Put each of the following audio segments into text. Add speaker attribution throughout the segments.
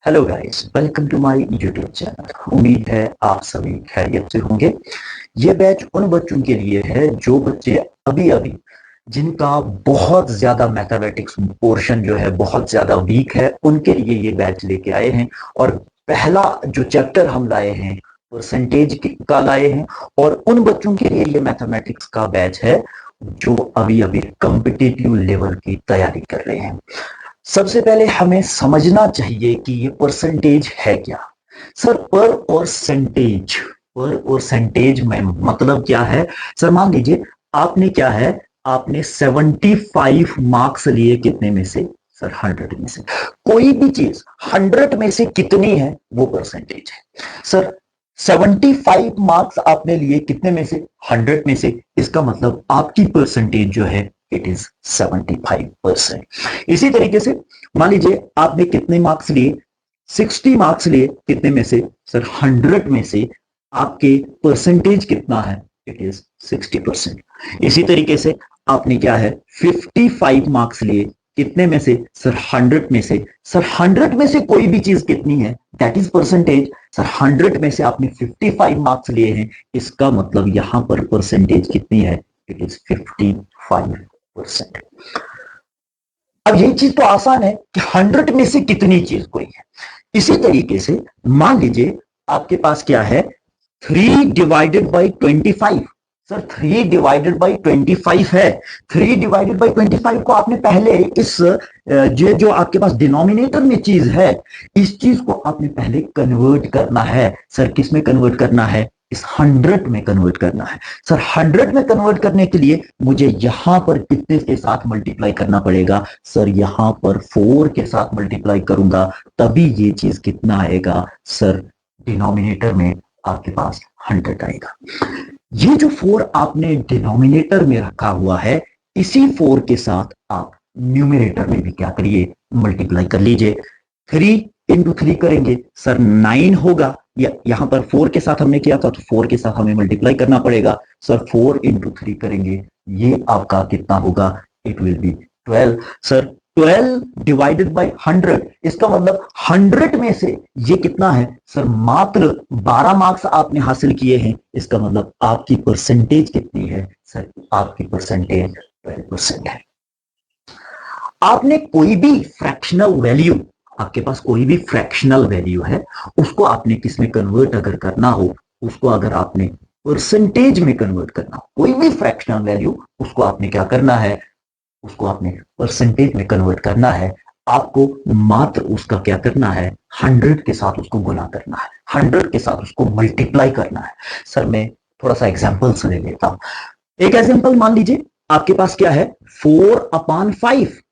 Speaker 1: Hello guys, welcome to my YouTube channel. उम्मीद है आप सभी खैरियत से होंगे। ये बैच उन बच्चों के लिए है जो बच्चे अभी अभी जिनका बहुत ज्यादा मैथमेटिक्स पोर्शन जो है बहुत ज्यादा वीक है, उनके लिए ये बैच लेके आए हैं। और पहला जो चैप्टर हम लाए हैं परसेंटेज का लाए हैं। और उन बच्चों के लिए ये मैथमेटिक्स का बैच है जो अभी अभी कॉम्पिटिटिव लेवल की तैयारी कर रहे हैं। सबसे पहले हमें समझना चाहिए कि ये परसेंटेज है क्या। सर, पर परसेंटेज में मतलब क्या है। सर मान लीजिए आपने क्या है, आपने 75 मार्क्स लिए कितने में से। सर 100 में से। कोई भी चीज 100 में से कितनी है वो परसेंटेज है। सर 75 मार्क्स आपने लिए कितने में से, 100 में से। इसका मतलब आपकी परसेंटेज जो है इट इज 75%। इसी तरीके से मान लीजिए आपने कितने मार्क्स लिए, 60 मार्क्स लिए कितने में से। सर 100 में से आपके परसेंटेज कितना है, इट इज 60%। इसी तरीके से आपने क्या है 55 मार्क्स लिए कितने में से। सर 100 में से। सर 100 में से कोई भी चीज कितनी है, दैट इज परसेंटेज। सर 100 में से आपने 55 मार्क्स लिए हैं, इसका मतलब यहां पर परसेंटेज कितनी है, इट इज 55%। अब यही चीज तो आसान है कि 100 में से कितनी चीज कोई है। इसी तरीके से मान लीजिए आपके पास क्या है 3/25। सर 3/25 है। 3/25 को आपने पहले इस जो आपके पास डिनोमिनेटर में चीज है, इस चीज को आपने पहले कन्वर्ट करना है। सर किस में कन्वर्ट करना है, इस 100 में कन्वर्ट करना है। सर 100 में कन्वर्ट करने के लिए मुझे यहां पर कितने के साथ मल्टीप्लाई करना पड़ेगा। सर यहां पर 4 के साथ मल्टीप्लाई करूंगा, तभी ये चीज कितना आएगा। सर डिनोमिनेटर में आपके पास 100 आएगा। ये जो 4 आपने डिनोमिनेटर में रखा हुआ है, इसी 4 के साथ आप न्यूमिनेटर में भी क्या करिए, मल्टीप्लाई कर लीजिए। 3 × 3 करेंगे सर 9 होगा। यहां पर 4 के साथ हमने किया था तो 4 के साथ हमें मल्टीप्लाई करना पड़ेगा। सर 4 × 3 करेंगे, ये आपका कितना होगा, इट विल बी 12। सर 12/100, इसका मतलब 100 में से ये कितना है। सर मात्र 12 मार्क्स आपने हासिल किए हैं, इसका मतलब आपकी परसेंटेज कितनी है। सर आपकी परसेंटेज 12% है। आपने कोई भी फ्रैक्शनल वैल्यू, आपके पास कोई भी फ्रैक्शनल वैल्यू है, उसको आपने किस में कन्वर्ट अगर करना हो, उसको अगर आपने परसेंटेज में कन्वर्ट करना हो, कोई भी फ्रैक्शनल वैल्यू, उसको आपने क्या करना है, उसको आपने परसेंटेज में कन्वर्ट करना है। आपको मात्र उसका क्या करना है, 100 के साथ उसको गुना करना है, 100 के साथ उसको मल्टीप्लाई करना है। सर मैं थोड़ा सा एग्जाम्पल से ले लेता हूं। एक एग्जाम्पल मान लीजिए आपके पास क्या है 4/5।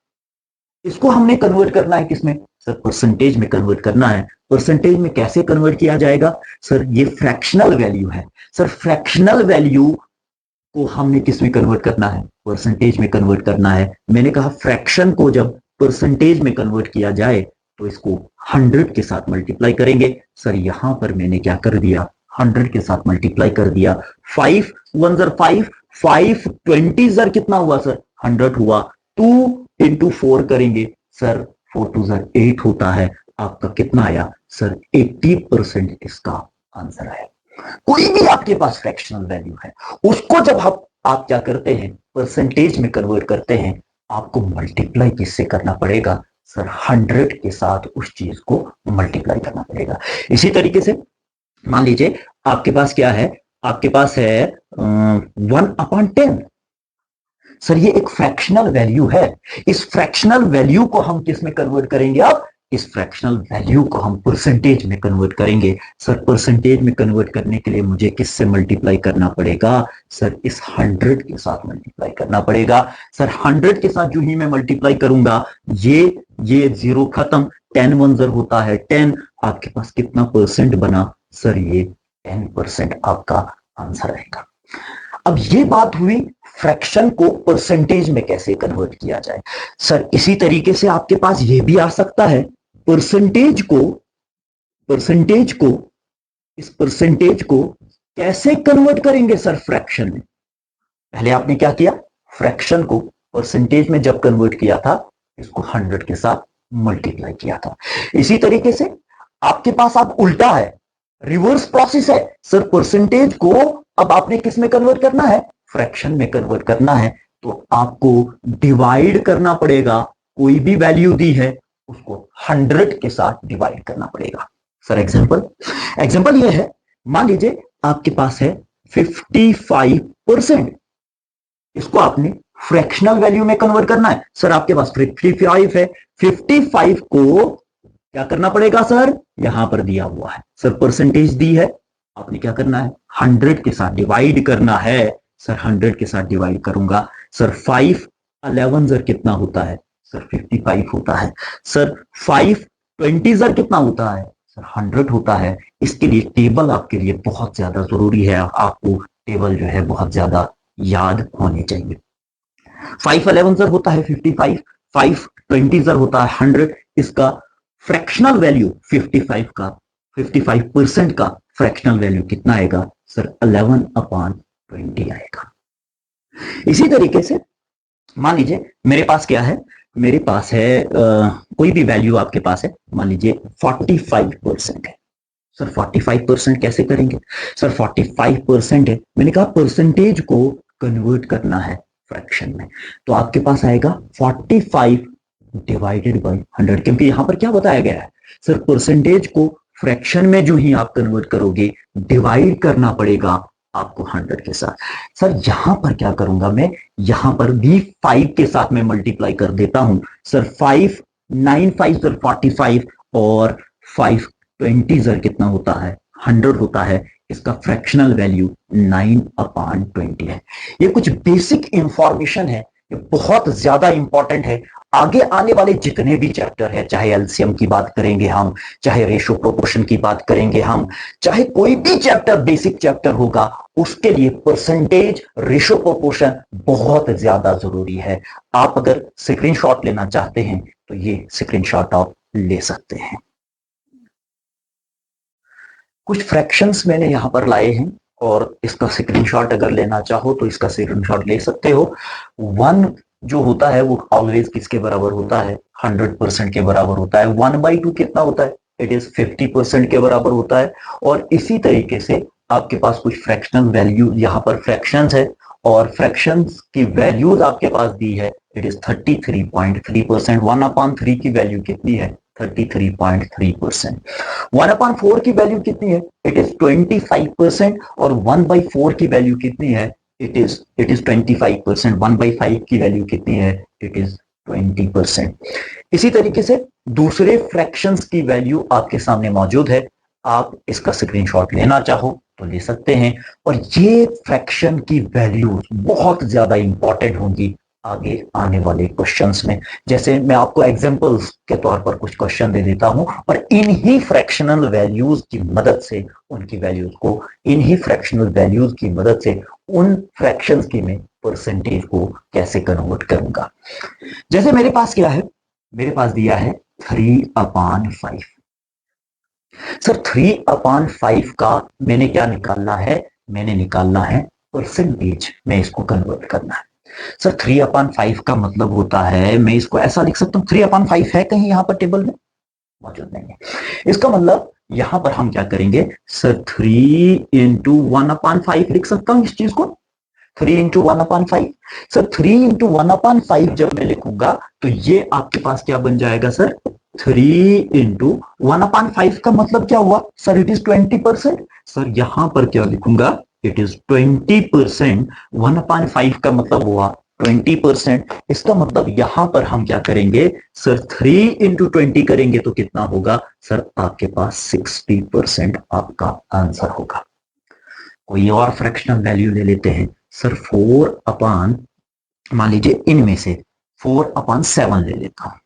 Speaker 1: इसको हमने कन्वर्ट करना है किसमें, सर परसेंटेज में कन्वर्ट करना है। परसेंटेज में कैसे कन्वर्ट किया जाएगा, सर ये फ्रैक्शनल वैल्यू है। सर फ्रैक्शनल वैल्यू को हमने किस में कन्वर्ट करना है, परसेंटेज में कन्वर्ट करना है। मैंने कहा फ्रैक्शन को जब परसेंटेज में कन्वर्ट किया जाए तो इसको 100 के साथ मल्टीप्लाई करेंगे। सर यहां पर मैंने क्या कर दिया, 100 के साथ मल्टीप्लाई कर दिया। 5 1 ज़र 5, 5 20 ज़र कितना हुआ सर, 100 हुआ। 2 × 4 करेंगे सर, 4 2 ज़र 8 होता है। आपका कितना आया सर, 80% इसका आंसर है। कोई भी आपके पास फ्रैक्शनल वैल्यू है, उसको जब आप क्या करते हैं, परसेंटेज में कन्वर्ट करते हैं, आपको मल्टीप्लाई किससे करना पड़ेगा, सर 100 के साथ उस चीज को मल्टीप्लाई करना पड़ेगा। इसी तरीके से मान लीजिए आपके पास क्या है, आपके पास है 1/10। सर ये एक फ्रैक्शनल वैल्यू है। इस फ्रैक्शनल वैल्यू को हम किस में कन्वर्ट करेंगे, अब इस फ्रैक्शनल वैल्यू को हम परसेंटेज में कन्वर्ट करेंगे। सर परसेंटेज में कन्वर्ट करने के लिए मुझे किससे मल्टीप्लाई करना पड़ेगा, सर इस 100 के साथ मल्टीप्लाई करना पड़ेगा। सर 100 के साथ जो ही मैं मल्टीप्लाई करूंगा, ये 0 खत्म, 10 1 ज़र होता है 10। आपके पास कितना परसेंट बना, सर ये 10% आपका आंसर रहेगा। अब ये बात हुई फ्रैक्शन को परसेंटेज में कैसे कन्वर्ट किया जाए। सर इसी तरीके से आपके पास ये भी आ सकता है, परसेंटेज को इस परसेंटेज को कैसे कन्वर्ट करेंगे सर फ्रैक्शन में। पहले आपने क्या किया, फ्रैक्शन को परसेंटेज में जब कन्वर्ट किया था, इसको 100 के साथ मल्टीप्लाई किया था। इसी तरीके से आपके पास अब उल्टा है, रिवर्स प्रोसेस है सर। परसेंटेज को अब आपने किस में कन्वर्ट करना है, फ्रैक्शन में कन्वर्ट करना है, तो आपको डिवाइड करना पड़ेगा। कोई भी वैल्यू दी है उसको 100 के साथ डिवाइड करना पड़ेगा। सर एग्जांपल ये है, मान लीजिए आपके पास है 55%, इसको आपने फ्रैक्शनल वैल्यू में कन्वर्ट करना है। सर आपके पास 55 है, 55 को क्या करना पड़ेगा सर, यहां पर दिया हुआ है सर, परसेंटेज दी है, आपने क्या करना है 100 के साथ डिवाइड करना है। सर 100 के साथ डिवाइड करूंगा, सर 5 11 जर कितना होता है, सर 55 होता है। सर 5 20 जर कितना होता है, सर 100 होता है। इसके लिए टेबल आपके लिए बहुत ज्यादा जरूरी है, आपको टेबल जो है बहुत ज्यादा याद होनी चाहिए। 5 11 जर होता है 55, 5 20 जर होता है 100, इसका फ्रैक्शनल वैल्यू 55 का 55% का फ्रैक्शनल वैल्यू कितना आएगा सर, 11/20 आएगा। इसी तरीके से मान लीजिए मेरे पास क्या है, मेरे पास है कोई भी वैल्यू आपके पास है, मान लीजिए 45% है। सर 45% कैसे करेंगे, सर 45% है, मैंने कहा परसेंटेज को कन्वर्ट करना है फ्रैक्शन में, तो आपके पास आएगा 45 डिवाइडेड बाय 100, क्योंकि यहां पर क्या बताया गया है सर, परसेंटेज को फ्रैक्शन में जो ही आप कन्वर्ट करोगे डिवाइड करना पड़ेगा आपको 100 के साथ। सर यहां पर क्या करूंगा मैं, यहां पर भी 5 के साथ में मल्टीप्लाई कर देता हूं। सर 5 9 5 सर 45 और 5 20 सर कितना होता है 100 होता है, इसका फ्रैक्शनल वैल्यू 9/20 है। ये कुछ बेसिक इंफॉर्मेशन है, ये बहुत ज्यादा इंपॉर्टेंट है। आगे आने वाले जितने भी चैप्टर है, चाहे एलसीएम की बात करेंगे हम, चाहे रेशो प्रोपोर्शन की बात करेंगे हम, चाहे कोई भी चैप्टर बेसिक चैप्टर होगा, उसके लिए परसेंटेज रेशो प्रोपोर्शन बहुत ज्यादा जरूरी है। आप अगर स्क्रीनशॉट लेना चाहते हैं तो ये स्क्रीनशॉट आप ले सकते हैं। कुछ फ्रैक्शंस मैंने यहां पर लाए हैं और इसका स्क्रीनशॉट अगर लेना चाहो तो इसका स्क्रीनशॉट ले सकते हो। 1 जो होता है वो ऑलवेज किसके बराबर होता है, 100% के बराबर होता है। 1/2 कितना होता है, इट इज 50% के बराबर होता है। और इसी तरीके से आपके पास कुछ फ्रैक्शनल वैल्यू, यहाँ पर फ्रैक्शंस है और फ्रैक्शंस की वैल्यूज आपके पास दी है, इट इज 33.3%। 1/3 की वैल्यू कितनी है, 33.3%। 1/4 की वैल्यू कितनी है, इट इज 25%। और 1/4 की वैल्यू कितनी है, इट इज 25%। 1/5 की वैल्यू कितनी है, इट इज 20%। इसी तरीके से दूसरे फ्रैक्शंस की वैल्यू आपके सामने मौजूद है, आप इसका स्क्रीनशॉट लेना चाहो तो ले सकते हैं। और ये फ्रैक्शन की वैल्यूज बहुत ज्यादा इंपॉर्टेंट होंगी आगे आने वाले क्वेश्चंस में। जैसे मैं आपको एग्जांपल्स के तौर पर कुछ क्वेश्चन दे देता हूं और इन्हीं फ्रैक्शनल वैल्यूज की मदद से उनकी वैल्यूज को, इन्हीं फ्रैक्शनल वैल्यूज की मदद से उन फ्रैक्शंस की मैं परसेंटेज को कैसे कन्वर्ट करूंगा। जैसे मेरे पास क्या है, मेरे पास दिया है 3/5। सर 3/5 का मैंने क्या निकालना है, मैंने निकालना है परसेंटेज में इसको कन्वर्ट करना है। सर 3/5 का मतलब होता है, मैं इसको ऐसा लिख सकता हूं, 3/5 है कहीं यहां पर टेबल में, मौजूद नहीं है। इसका मतलब यहां पर हम क्या करेंगे सर, 3 इंटू 1/5 लिख सकता हूं इस चीज को, 3 इंटू 1/5। सर 3 इंटू 1/5 जब मैं लिखूंगा तो ये आपके पास क्या बन जाएगा सर, 3 इंटू 1/5 का मतलब क्या हुआ सर, इट इज 20%। सर यहां पर क्या लिखूंगा, इट इज 20%। 1/5 का मतलब हुआ 20%। इसका मतलब यहां पर हम क्या करेंगे सर, 3 इंटू 20 करेंगे तो कितना होगा सर, आपके पास 60% आपका आंसर होगा। कोई और फ्रैक्शनल वैल्यू ले लेते हैं सर, 4/, मान लीजिए इनमें से 4/7 ले लेता हूं।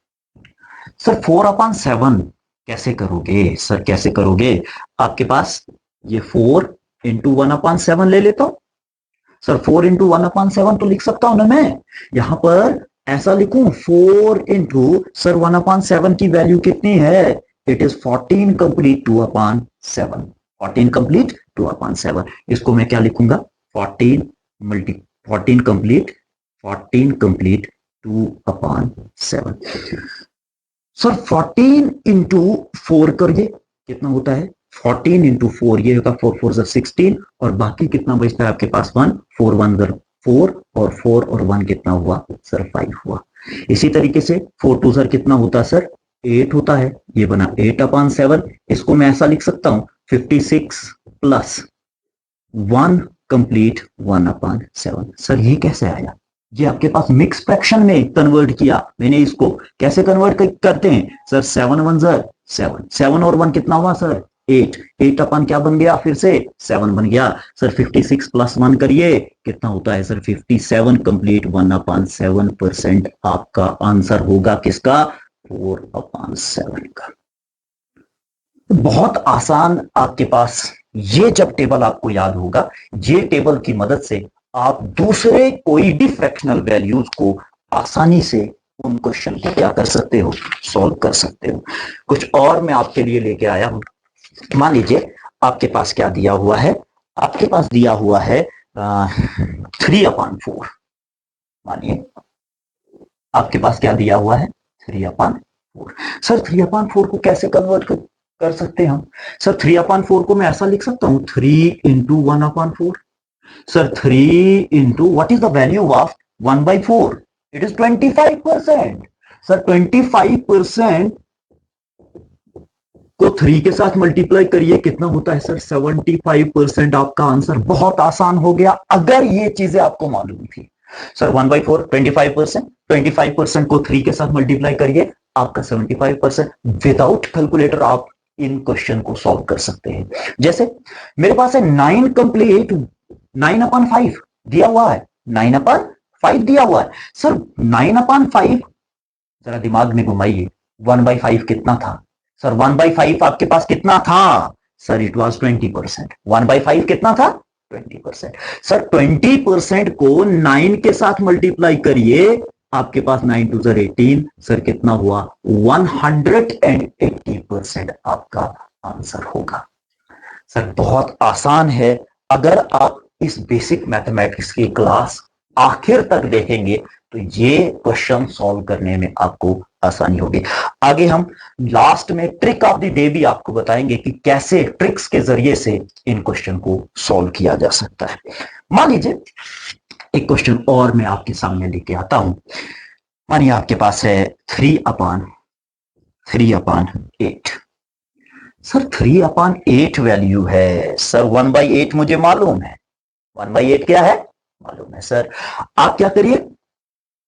Speaker 1: सर 4/7 कैसे करोगे सर, कैसे करोगे, आपके पास ये 4 इंटू 1/7 ले लेता हूं। सर 4 इंटू 1/7 तो लिख सकता हूं ना मैं, यहां पर ऐसा लिखूं 4 इंटू सर 1/7 की वैल्यू कितनी है, इट इज 14 कंप्लीट 2/7। 14 कंप्लीट 2/7, इसको मैं क्या लिखूंगा 14 मल्टी 14 कंप्लीट 2/7। सर 14 इंटू 4 करिए, कितना होता है 14 इंटू 4, ये होगा 4 4 16, और बाकी कितना बचता है आपके पास 1, 4 1 4, और 4 और 1 कितना हुआ सर 5 हुआ। इसी तरीके से 4 2 सर कितना होता है सर 8 होता है, ये बना 8/7। इसको मैं ऐसा लिख सकता हूं 56 प्लस 1 कंप्लीट 1/7। सर ये कैसे आया, ये आपके पास मिक्स फ्रैक्शन में कन्वर्ट किया मैंने, इसको कैसे कन्वर्ट करते हैं सर 7 1 7, 7 और 1 कितना हुआ सर 8, 8 अपन क्या बन गया फिर से 7 बन गया सर। 56 प्लस 1 करिए कितना होता है सर 57 कंप्लीट 1/7% आपका आंसर होगा किसका 4/7 का। बहुत आसान आपके पास ये जब टेबल आपको याद होगा, ये टेबल की मदद से आप दूसरे कोई भी फ्रैक्शनल वैल्यूज को आसानी से उन क्वेश्चन को क्या कर सकते हो सॉल्व कर सकते हो। कुछ और मैं आपके लिए लेके आया हूं। मान लीजिए आपके पास क्या दिया हुआ है, आपके पास दिया हुआ है 3/4। मानिए आपके पास क्या दिया हुआ है 3/4। सर 3/4 को कैसे कन्वर्ट कर सकते हैं हम, सर 3/4 को मैं ऐसा लिख सकता हूं 3 into 1/4। Sir 3 into what is the value of 1/4, it is 25%। Sir 25% को 3 के साथ मल्टीप्लाई करिए कितना होता है सर 75% आपका आंसर। बहुत आसान हो गया अगर ये चीजें आपको मालूम थी। सर 1/4 25%, 25% को 3 के साथ मल्टीप्लाई करिए आपका 75%। विदाउट कैलकुलेटर आप इन क्वेश्चन को सॉल्व कर सकते हैं। जैसे मेरे पास है 9 कंप्लीट 9/5 दिया हुआ है, 9/5 दिया हुआ है। सर 9/5 जरा दिमाग में घुमाइए, 1/5 कितना था सर 1/5 आपके पास कितना था सर इट वाज 20%। 1/5 कितना था 20%। सर 20% को 9 के साथ मल्टीप्लाई करिए आपके पास 9 2 18, सर कितना हुआ 180% आपका आंसर होगा। सर बहुत आसान है, अगर आप इस बेसिक मैथमेटिक्स की क्लास आखिर तक देखेंगे तो ये क्वेश्चन सॉल्व करने में आपको आसानी होगी। आगे हम लास्ट में ट्रिक ऑफ द डे भी आपको बताएंगे कि कैसे ट्रिक्स के जरिए से इन क्वेश्चन को सॉल्व किया जा सकता है। मान लीजिए एक क्वेश्चन और मैं आपके सामने लेके आता हूं। मानिए आपके पास है 3/8। सर 3/8 वैल्यू है सर 1/8 मुझे मालूम है, 1/8 क्या है मालूम है। सर आप क्या करिए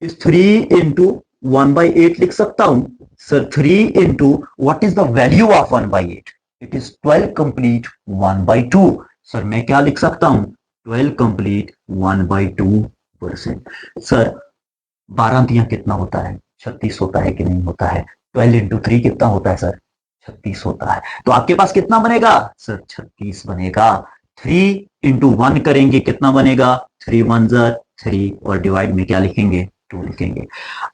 Speaker 1: इस 3 इंटू 1/8 लिख सकता हूं sir. 3 into what is the value of 1/8, it is 12 complete 1/2। Sir मैं क्या लिख सकता हूं 12 कंप्लीट 1/2%। सर 12 दिया कितना होता है 36 होता है कि नहीं होता है। 12 इंटू 3 कितना होता है सर 36 होता है। तो आपके पास कितना बनेगा सर 36 बनेगा। 3 इंटू 1 करेंगे कितना बनेगा 3 1 3, और डिवाइड में क्या लिखेंगे 2 लिखेंगे।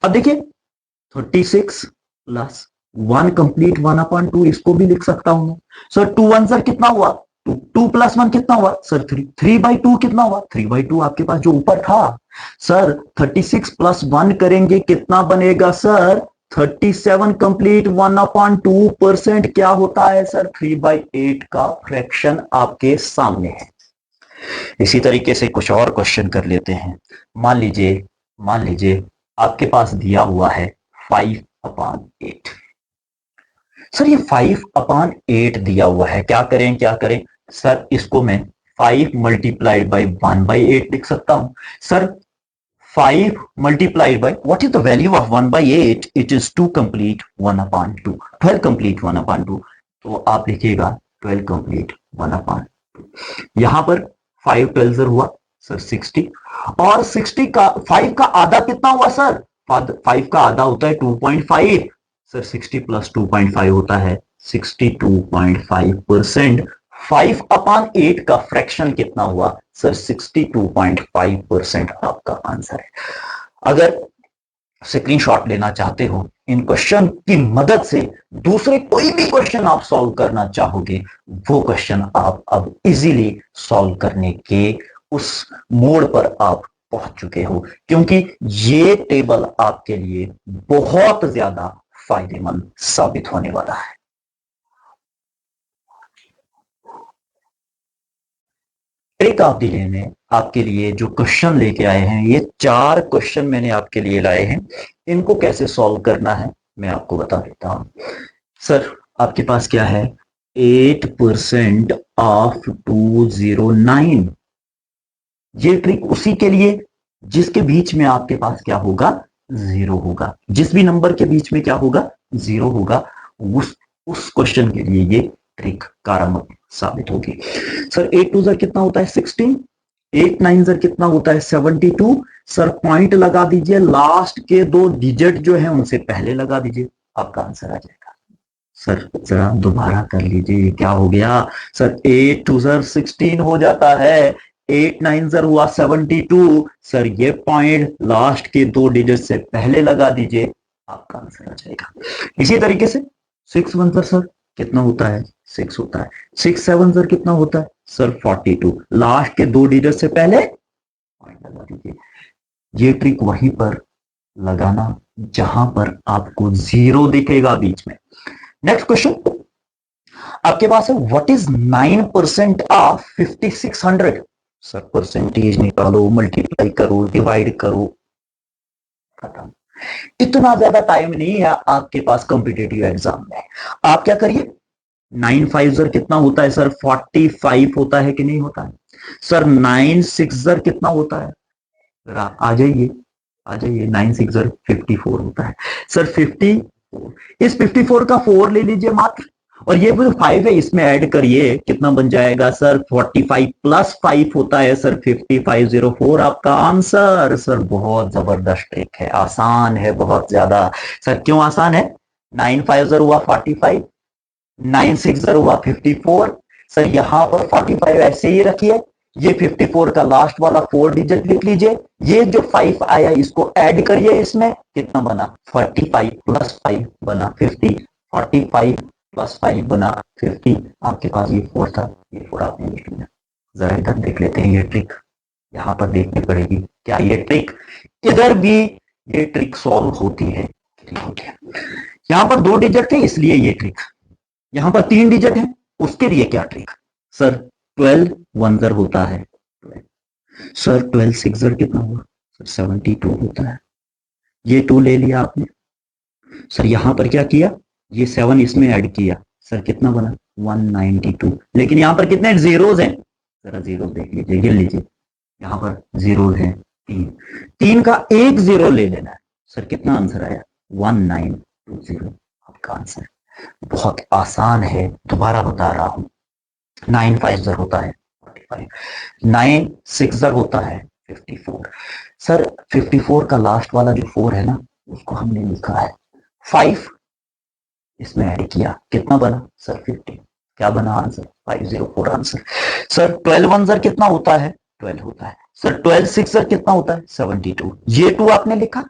Speaker 1: अब देखिए 36 प्लस 1 कंप्लीट 1/2, इसको भी लिख सकता हूं। सर 2 1 सर कितना हुआ 2, 2 प्लस 1 कितना हुआ सर 3, 3/2 कितना हुआ 3/2 आपके पास जो ऊपर था। सर 36 प्लस 1 करेंगे कितना बनेगा सर 37 कंप्लीट 1/2% क्या होता है सर 3/8 का फ्रैक्शन आपके सामने है। इसी तरीके से कुछ और क्वेश्चन कर लेते हैं। मान लीजिए आपके पास दिया हुआ है 5/8। सर ये 5/8 दिया हुआ है, क्या करें सर इसको मैं 5 मल्टीप्लाइड बाई 1/8 लिख सकता हूं। Sir 5 multiplied by what is the value of 1/8, it is 2 complete 1/2, 12 complete 1/2। तो आप लिखिएगा 12 complete 1/2। यहां पर 5 12 हुआ सर 60, और 60 का 5 का आधा कितना हुआ सर 5 का आधा होता है 2.5। सर 60 प्लस 2.5 होता है 62.5%। 5/8 का फ्रैक्शन कितना हुआ सर 62.5% आपका आंसर है। अगर स्क्रीनशॉट लेना चाहते हो इन क्वेश्चन की मदद से दूसरे कोई भी क्वेश्चन आप सॉल्व करना चाहोगे, वो क्वेश्चन आप अब इजीली सॉल्व करने के उस मोड पर आप पहुंच चुके हो, क्योंकि ये टेबल आपके लिए बहुत ज्यादा फायदेमंद साबित होने वाला है। ट्रिक ऑफ द डे में आपके लिए जो क्वेश्चन लेके आए हैं, ये 4 क्वेश्चन मैंने आपके लिए लाए हैं। इनको कैसे सॉल्व करना है मैं आपको बता देता हूं। सर आपके पास क्या है, 8% ऑफ 209। ये ट्रिक उसी के लिए जिसके बीच में आपके पास क्या होगा, जीरो होगा। जिस भी नंबर के बीच में क्या होगा, जीरो होगा, उस क्वेश्चन के लिए ये ट्रिक कारगर साबित होगी। सर 8 टू सर कितना होता है 16, 8 9 सर कितना होता है 72। सर पॉइंट लगा दीजिए, लास्ट के 2 डिजिट जो है उनसे पहले लगा दीजिए, आपका आंसर आ जाएगा। सर जरा दोबारा कर लीजिए, क्या हो गया सर, 8 टू सर 16 हो जाता है, 8 9 सर हुआ 72। सर ये पॉइंट लास्ट के 2 डिजिट से पहले लगा दीजिए, आपका आंसर आ जाएगा। इसी तरीके से 6 1 सर कितना होता है 6 होता है, 6 7 सर कितना होता है सर 42। लास्ट के 2 डिजिट से पहले पॉइंट लगा दीजिए। ये ट्रिक वहीं पर लगाना जहां पर आपको जीरो दिखेगा बीच में। नेक्स्ट क्वेश्चन आपके पास है, what is 9% of 5600। Sir percentage निकालो, मल्टीप्लाई करो, डिवाइड करो, खत्म। इतना ज्यादा टाइम नहीं है आपके पास कॉम्पिटेटिव एग्जाम में। आप क्या करिए, 9 5 सर कितना होता है सर 45 होता है कि नहीं होता है। सर 9 6 सर कितना होता है, आ जाइए आ जाइए, 9 6 सर 54 होता है। सर 50, इस 54 का 4 ले लीजिए मात्र, और ये जो 5 है इसमें ऐड करिए, कितना बन जाएगा सर 45 प्लस 5 होता है सर 5504, आपका आंसर। सर बहुत जबरदस्त ट्रिक है, आसान है बहुत ज्यादा। सर क्यों आसान है, 9 5 सर हुआ 45, 9 6 सर हुआ 54। सर यहां पर 45 ऐसे ही रखिए, ये 54 का लास्ट वाला 4 डिजिट लिख लीजिए, ये जो 5 आया इसको ऐड करिए, इसमें कितना बना 45 प्लस 5 बना 50, 45 प्लस 5 बना 50। आपके पास ये 4 था, ये 4 आपने लिख लिया। जरा इधर देख लेते हैं, ये ट्रिक यहां पर देखनी पड़ेगी, क्या ये ट्रिक इधर भी ये ट्रिक सॉल्व होती है। यहां पर 2 डिजिट थे इसलिए ये ट्रिक, यहां पर 3 डिजिट है उसके लिए क्या ट्रिक। सर 12 1 जर होता है, सर 12 6 जर कितना हुआ सर 72 होता है, ये 2 ले लिया आपने। सर यहां पर क्या किया, ये 7 इसमें ऐड किया, सर कितना बना 192। लेकिन यहां पर कितने जीरोज हैं, जरा जीरो देख लीजिए, गिन लीजिए, यहां पर जीरोज हैं 3, 3 का एक जीरो ले लेना है। सर कितना आंसर आया 1920, आपका आंसर। बहुत आसान है, दोबारा बता रहा हूं। 9 5 जर होता है 45, 9 6 जर होता है 54। सर 54 का लास्ट वाला जो 4 है ना, उसको हमने लिखा है 5, इसमें ऐड किया, कितना बना सर 50, क्या बना आंसर 504 आंसर। सर 12 1 जर कितना होता है 12 होता है। सर 12 6 जर कितना होता है 72, ये 2 आपने लिखा।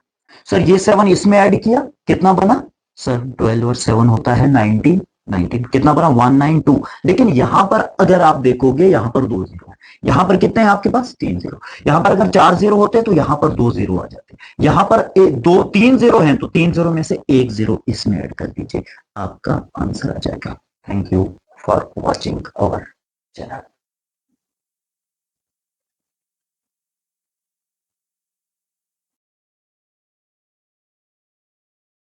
Speaker 1: सर ये 7 इसमें ऐड किया, कितना बना सर 12 और 7 होता है 19, 19 कितना बना 192। लेकिन यहां पर अगर आप देखोगे, यहां पर 2 जीरो है, यहां पर कितने हैं आपके पास 3 जीरो, यहां पर अगर 4 जीरो होते तो यहां पर 2 जीरो आ जाते, यहां पर 3 जीरो हैं तो 3 जीरो में से 1 जीरो इसमें ऐड कर दीजिए, आपका आंसर आ जाएगा। Thank you for watching our channel.